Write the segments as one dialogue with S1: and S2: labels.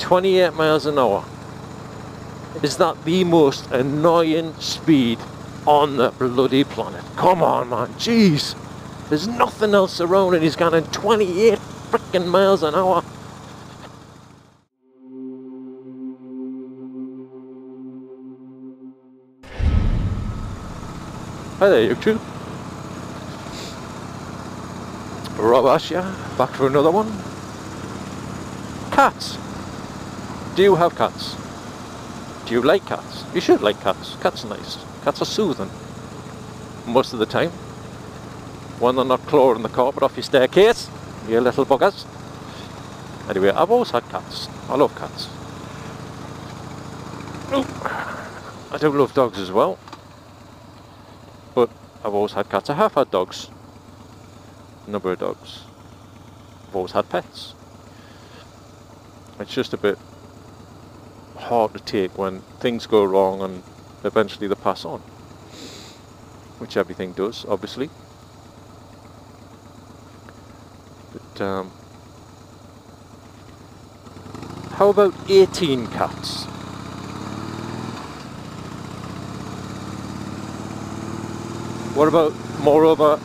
S1: 28 miles an hour. Is that the most annoying speed on the bloody planet? Come on, man, jeez. There's nothing else around and he's going 28 freaking miles an hour. Hi there, YouTube. Rob Ash, yeah, back for another one. Cats. Do you have cats? Do you like cats? You should like cats. Cats are nice. Cats are soothing. Most of the time. When they're not clawing the carpet off your staircase. You little buggers. Anyway, I've always had cats. I love cats. I do love dogs as well. But I've always had cats. I have had dogs. A number of dogs. I've always had pets. It's just a bit hard to take when things go wrong and eventually they pass on. Which everything does, obviously. But how about 18 cats? What about, moreover,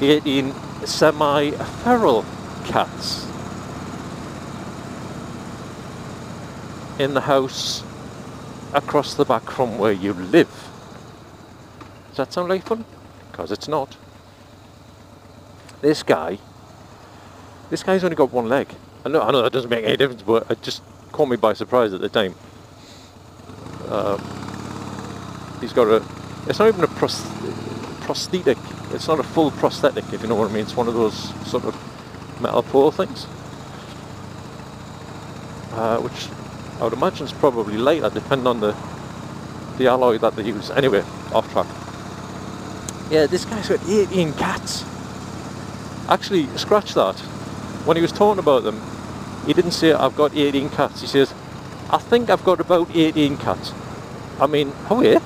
S1: 18 semi-feral cats in the house across the back from where you live? Does that sound like fun? Because it's not. This guy's only got one leg. I know that doesn't make any difference, but it just caught me by surprise at the time. He's got a, it's not even a prosthetic, it's not a full prosthetic, if you know what I mean. It's one of those sort of metal pole things, which I would imagine is probably lighter depending on the alloy that they use. Anyway, off track. Yeah, this guy's got 18 cats. Actually, scratch that. When he was talking about them, he didn't say I've got 18 cats. He says, I think I've got about 18 cats. I mean, how are you?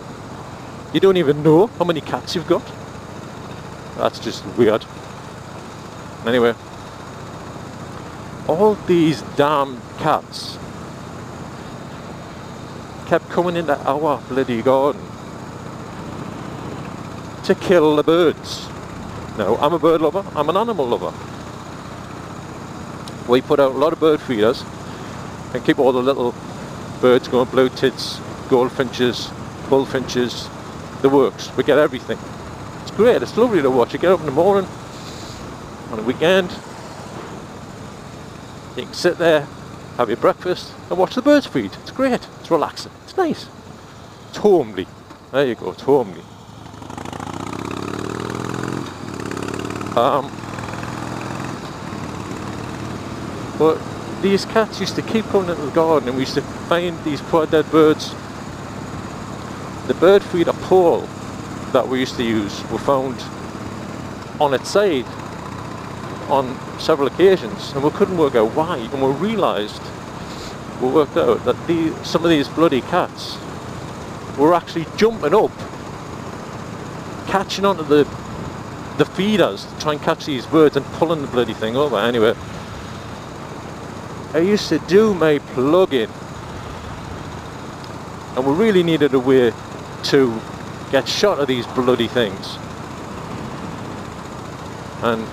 S1: You don't even know how many cats you've got? That's just weird. Anyway, all these damn cats kept coming into our bloody garden to kill the birds. No, I'm a bird lover, I'm an animal lover. We put out a lot of bird feeders and keep all the little birds going, blue tits, goldfinches, bullfinches, the works. We get everything. It's great, it's lovely to watch. You get up in the morning, on a weekend, you can sit there, have your breakfast and watch the birds feed. It's great, it's relaxing, it's nice. It's homely. There you go, it's homely. But these cats used to keep coming into the garden and we used to find these poor dead birds. The bird feeder pole that we used to use were found on its side on several occasions and we couldn't work out why, and we worked out that some of these bloody cats were actually jumping up, catching onto the feeders to try and catch these birds and pulling the bloody thing over. Anyway, I used to do my plug-in and we really needed a way to get shot of these bloody things, and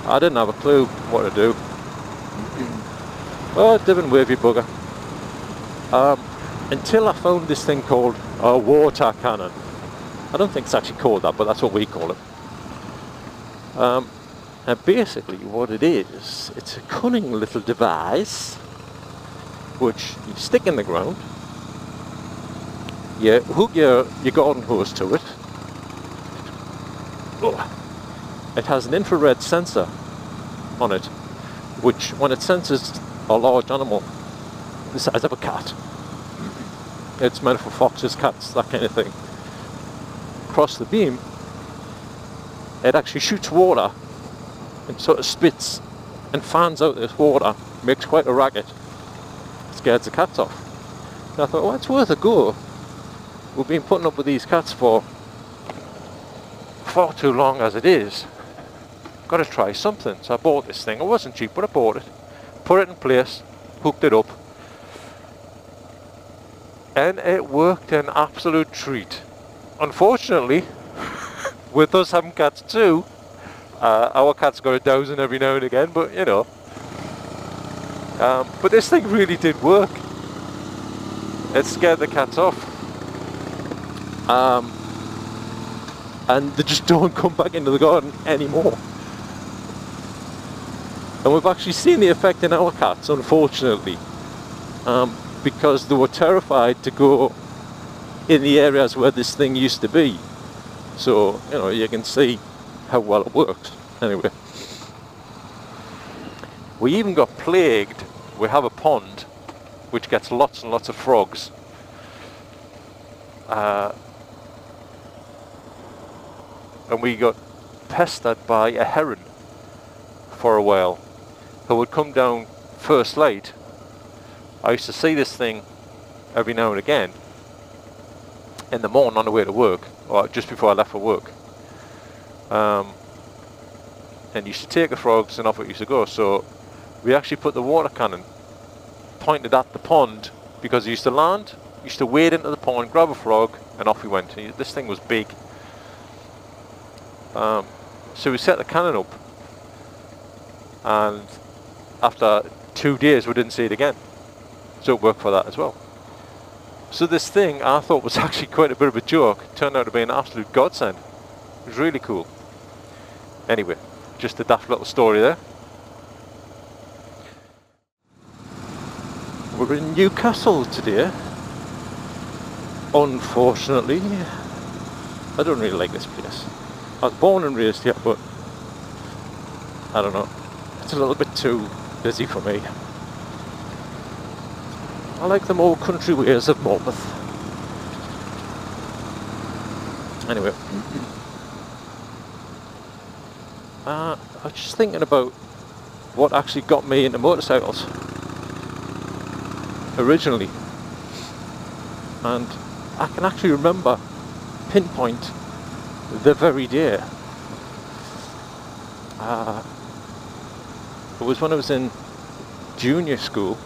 S1: I didn't have a clue what to do. Oh, different wavy bugger. Until I found this thing called a water cannon. I don't think it's actually called that, but that's what we call it. And basically what it is, it's a cunning little device which you stick in the ground, you hook your garden hose to it. It has an infrared sensor on it, which when it senses a large animal the size of a cat, it's meant for foxes, cats, that kind of thing, across the beam, it actually shoots water and sort of spits and fans out this water, makes quite a racket, scares the cats off. And I thought, well, it's worth a go. We've been putting up with these cats for far too long as it is. Got to try something. So I bought this thing. It wasn't cheap, but I bought it. Put it in place. hooked it up, and it worked an absolute treat. Unfortunately, with us having cats too, our cat's got a dowsing every now and again, but you know. But this thing really did work. It scared the cats off. And they just don't come back into the garden anymore. And we've actually seen the effect in our cats, unfortunately, because they were terrified to go in the areas where this thing used to be. So, you know, you can see how well it works. Anyway, we even got plagued. We have a pond which gets lots and lots of frogs. And we got pestered by a heron for a while, who would come down first light. I used to see this thing every now and again in the morning on the way to work, or just before I left for work. And used to take the frogs and off it used to go. So we actually put the water cannon pointed at the pond, because he used to land, used to wade into the pond, grab a frog, and off he went. This thing was big. So we set the cannon up, and after 2 days we didn't see it again. So it worked for that as well. So this thing I thought was actually quite a bit of a joke, turned out to be an absolute godsend. It was really cool. Anyway, just a daft little story there. We're in Newcastle today. Unfortunately, I don't really like this place. I was born and raised here, but I don't know, it's a little bit too busy for me. I like the more country ways of Morpeth. Anyway, I was just thinking about what actually got me into motorcycles originally, and I can actually remember, pinpoint the very day. It was when I was in junior school,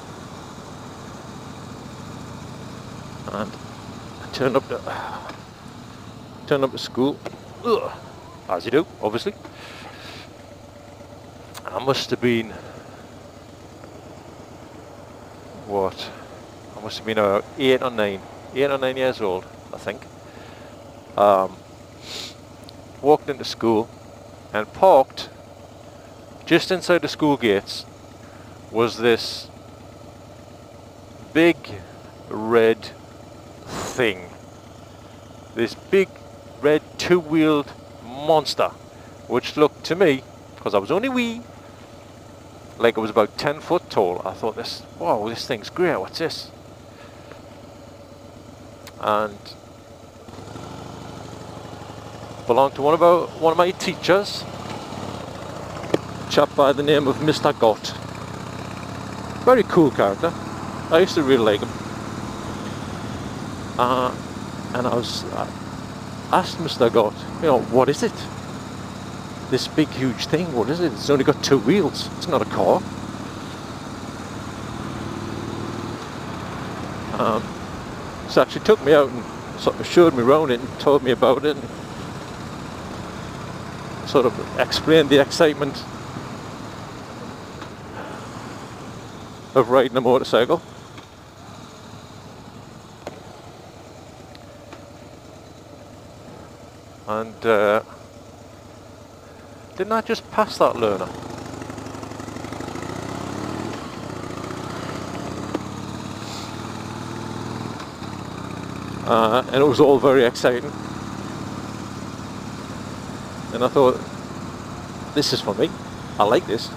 S1: and I turned up to school, as you do, obviously. I must have been, what? I must have been about 8 or 9 years old, I think. Walked into school and parked just inside the school gates was this big red thing. This big red two-wheeled monster, which looked to me, because I was only wee, like it was about 10 foot tall. I thought, wow, this thing's great, what's this? And belonged to one of my teachers, a chap by the name of Mr. Gott. Very cool character. I used to really like him. And I asked Mr. Gott, you know, what is it? This big huge thing, what is it? It's only got 2 wheels. It's not a car. So actually took me out and sort of showed me around it and told me about it, and sort of explained the excitement of riding a motorcycle. And didn't I just pass that learner? And it was all very exciting. And I thought, this is for me. I like this.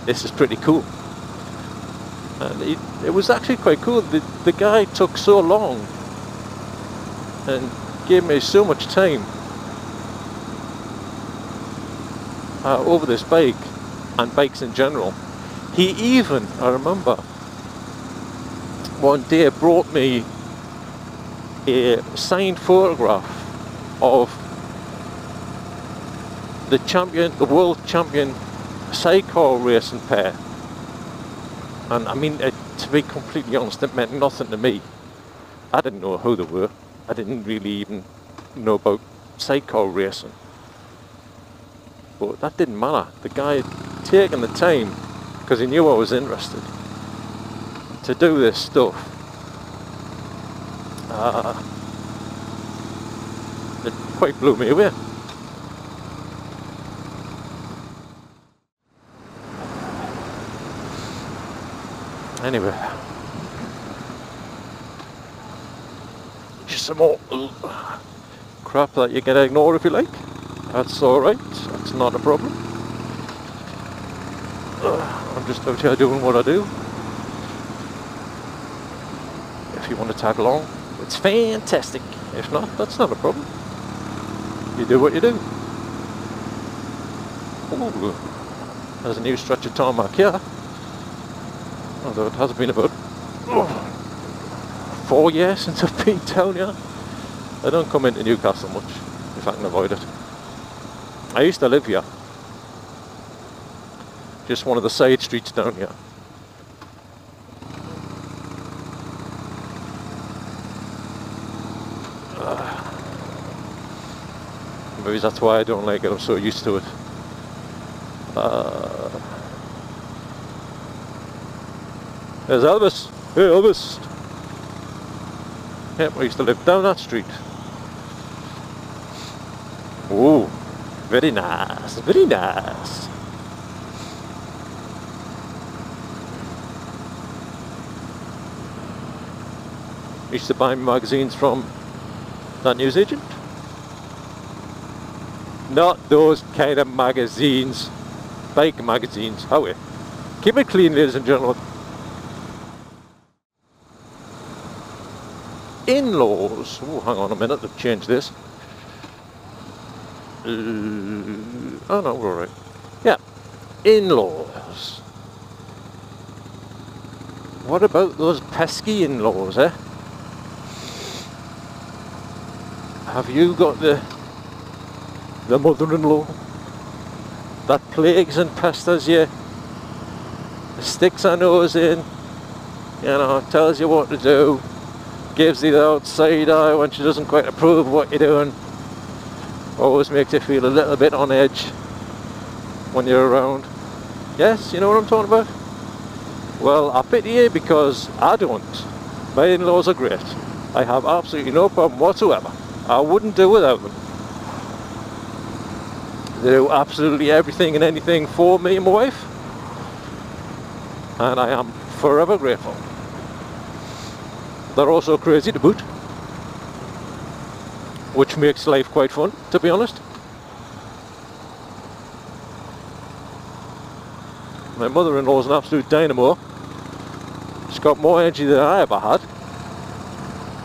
S1: This is pretty cool. And it was actually quite cool. The guy took so long and gave me so much time over this bike and bikes in general. He even, I remember, one day brought me a signed photograph of the world champion sidecar racing pair And I mean, to be completely honest, it meant nothing to me. I didn't know who they were. I didn't really even know about sidecar racing. But that didn't matter. The guy had taken the time, because he knew I was interested, to do this stuff. It quite blew me away. Anyway, just some more crap that you can ignore if you like. That's alright, that's not a problem. I'm just out here doing what I do. If you want to tag along, it's fantastic. If not, that's not a problem. You do what you do. Ooh, there's a new stretch of tarmac here. Although it has been about 4 years since I've been down here. I don't come into Newcastle much, if I can avoid it. I used to live here. Just one of the side streets down here. Maybe that's why I don't like it, I'm so used to it. There's Elvis. Hey Elvis. Yep, I used to live down that street. Oh, very nice, very nice. Used to buy magazines from that newsagent. Not those kind of magazines. Bike magazines. How are keep it clean, ladies and gentlemen. Inlaws. Oh, hang on a minute, let's change this. Oh no, we're alright. Yeah. Inlaws. What about those pesky in-laws, eh? Have you got the mother-in-law that plagues and pesters you, sticks her nose in, you know, tells you what to do, gives you the outside eye when she doesn't quite approve of what you're doing, always makes you feel a little bit on edge when you're around? Yes, you know what I'm talking about? Well, I pity you because I don't. My in-laws are great. I have absolutely no problem whatsoever. I wouldn't do without them. They do absolutely everything and anything for me and my wife, and I am forever grateful. They're also crazy to boot, which makes life quite fun, to be honest. My mother-in-law is an absolute dynamo. She's got more energy than I ever had,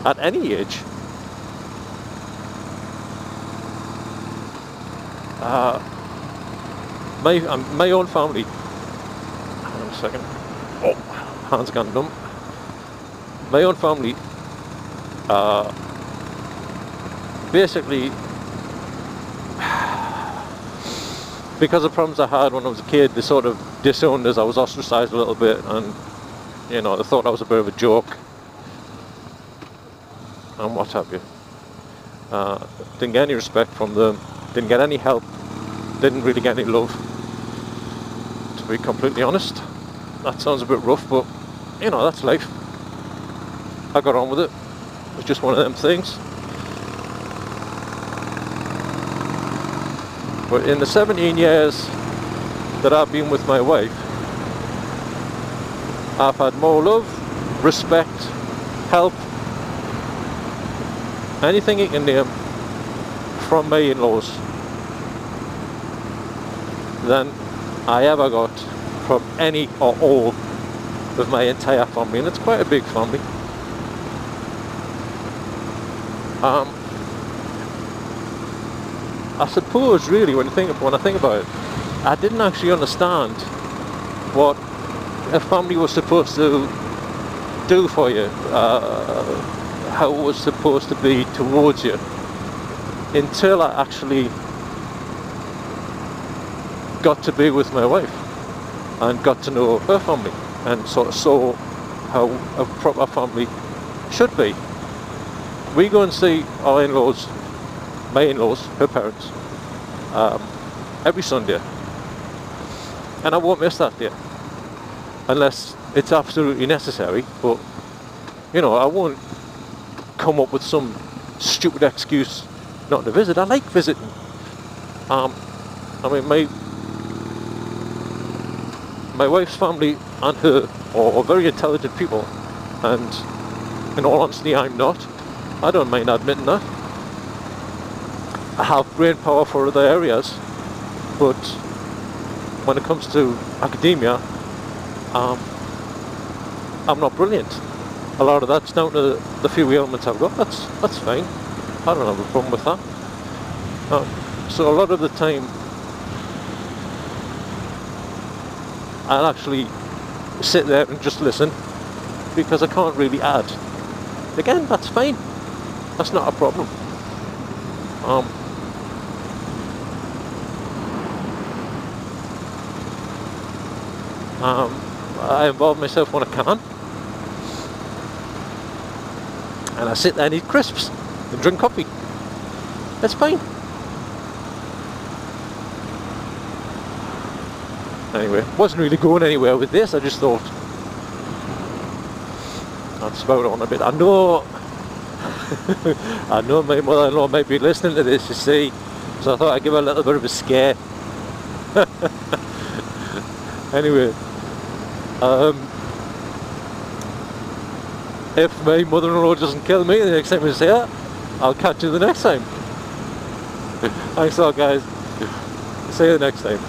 S1: at any age. My own family. Hang on a second. Oh, hands gone numb. My own family, basically, because of problems I had when I was a kid, they sort of disowned us. I was ostracised a little bit, and you know, they thought I was a bit of a joke, and what have you. Didn't get any respect from them. Didn't get any help. Didn't really get any love, to be completely honest. That sounds a bit rough, but you know, that's life. I got on with it. It was just one of them things. But in the 17 years that I've been with my wife, I've had more love, respect, help, anything you can name, from my in-laws than I ever got from any or all of my entire family, and it's quite a big family. I suppose really when I think about it, I didn't actually understand what a family was supposed to do for you, how it was supposed to be towards you, until I actually got to be with my wife and got to know her family. and sort of saw how a proper family should be. We go and see our in-laws, my in-laws, her parents, every Sunday, and I won't miss that day unless it's absolutely necessary. But you know, I won't come up with some stupid excuse not to visit. I like visiting. I mean, my wife's family and her are very intelligent people, and in all honesty, I'm not. I don't mind admitting that. I have brain power for other areas, but when it comes to academia, I'm not brilliant. A lot of that's down to the few ailments I've got. That's fine. I don't have a problem with that. So a lot of the time, I'll actually sit there and just listen, because I can't really add. Again, that's fine. That's not a problem. I involve myself when I can, and I sit there and eat crisps and drink coffee. That's fine. Anyway, wasn't really going anywhere with this. I just thought I'd spout on a bit. I know I know my mother-in-law might be listening to this, you see, so I thought I'd give her a little bit of a scare. Anyway, if my mother-in-law doesn't kill me the next time we see her, I'll catch you the next time. Thanks a lot, guys. See you next time.